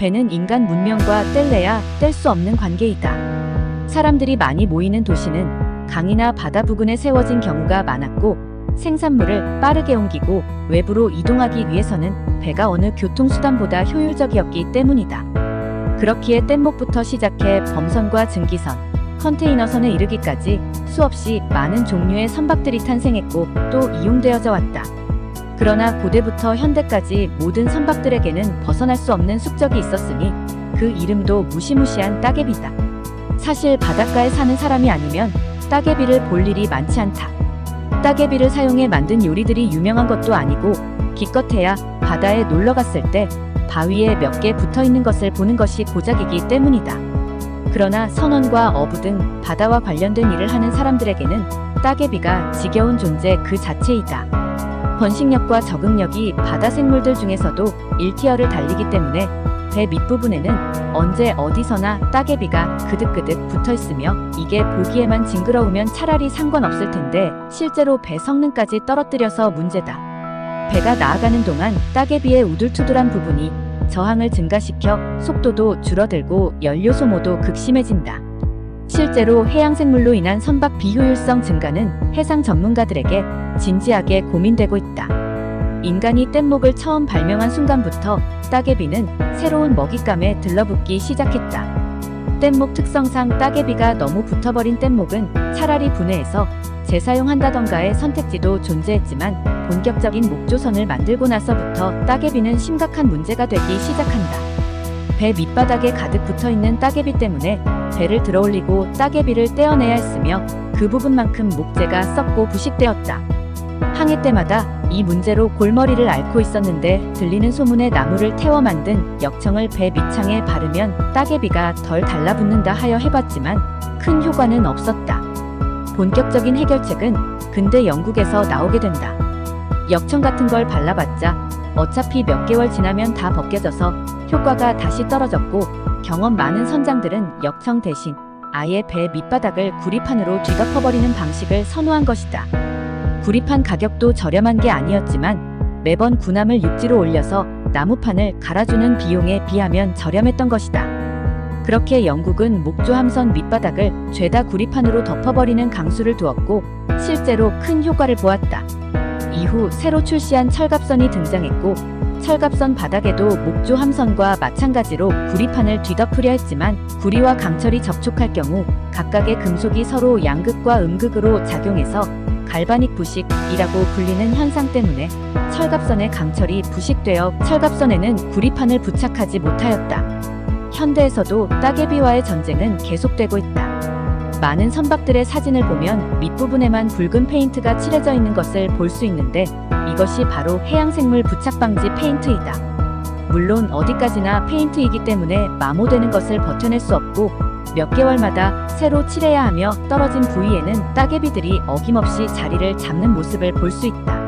배는 인간 문명과 뗄래야 뗄 수 없는 관계이다. 사람들이 많이 모이는 도시는 강이나 바다 부근에 세워진 경우가 많았고, 생산물을 빠르게 옮기고 외부로 이동하기 위해서는 배가 어느 교통수단보다 효율적이었기 때문이다. 그렇기에 뗏목부터 시작해 범선과 증기선, 컨테이너선에 이르기까지 수없이 많은 종류의 선박들이 탄생했고 또 이용되어져 왔다. 그러나 고대부터 현대까지 모든 선박들에게는 벗어날 수 없는 숙적이 있었으니 그 이름도 무시무시한 따개비다. 사실 바닷가에 사는 사람이 아니면 따개비를 볼 일이 많지 않다. 따개비를 사용해 만든 요리들이 유명한 것도 아니고, 기껏해야 바다에 놀러 갔을 때 바위에 몇 개 붙어 있는 것을 보는 것이 고작이기 때문이다. 그러나 선원과 어부 등 바다와 관련된 일을 하는 사람들에게는 따개비가 지겨운 존재 그 자체이다. 번식력과 적응력이 바다 생물들 중에서도 1티어를 달리기 때문에 배 밑부분에는 언제 어디서나 따개비가 그득그득 붙어 있으며, 이게 보기에만 징그러우면 차라리 상관없을 텐데 실제로 배 성능까지 떨어뜨려서 문제다. 배가 나아가는 동안 따개비의 우둘투둘한 부분이 저항을 증가시켜 속도도 줄어들고 연료 소모도 극심해진다. 실제로 해양생물로 인한 선박 비효율성 증가는 해상 전문가들에게 진지하게 고민되고 있다. 인간이 뗏목을 처음 발명한 순간부터 따개비는 새로운 먹잇감에 들러붙기 시작했다. 뗏목 특성상 따개비가 너무 붙어버린 뗏목은 차라리 분해해서 재사용한다던가의 선택지도 존재했지만, 본격적인 목조선을 만들고 나서부터 따개비는 심각한 문제가 되기 시작한다. 배 밑바닥에 가득 붙어있는 따개비 때문에 배를 들어올리고 따개비를 떼어내야 했으며, 그 부분만큼 목재가 썩고 부식되었다. 항해 때마다 이 문제로 골머리를 앓고 있었는데, 들리는 소문에 나무를 태워 만든 역청을 배 밑창에 바르면 따개비가 덜 달라붙는다 하여 해봤지만 큰 효과는 없었다. 본격적인 해결책은 근대 영국에서 나오게 된다. 역청 같은 걸 발라봤자 어차피 몇 개월 지나면 다 벗겨져서 효과가 다시 떨어졌고, 경험 많은 선장들은 역청 대신 아예 배 밑바닥을 구리판으로 뒤덮어버리는 방식을 선호한 것이다. 구리판 가격도 저렴한 게 아니었지만 매번 군함을 육지로 올려서 나무판을 갈아주는 비용에 비하면 저렴했던 것이다. 그렇게 영국은 목조 함선 밑바닥을 죄다 구리판으로 덮어버리는 강수를 두었고, 실제로 큰 효과를 보았다. 이후 새로 출시한 철갑선이 등장했고, 철갑선 바닥에도 목조 함선과 마찬가지로 구리판을 뒤덮으려 했지만, 구리와 강철이 접촉할 경우 각각의 금속이 서로 양극과 음극으로 작용해서 갈바닉 부식이라고 불리는 현상 때문에 철갑선의 강철이 부식되어 철갑선에는 구리판을 부착하지 못하였다. 현대에서도 따개비와의 전쟁은 계속되고 있다. 많은 선박들의 사진을 보면 밑부분에만 붉은 페인트가 칠해져 있는 것을 볼 수 있는데, 이것이 바로 해양생물 부착 방지 페인트이다. 물론 어디까지나 페인트이기 때문에 마모되는 것을 버텨낼 수 없고, 몇 개월마다 새로 칠해야 하며 떨어진 부위에는 따개비들이 어김없이 자리를 잡는 모습을 볼 수 있다.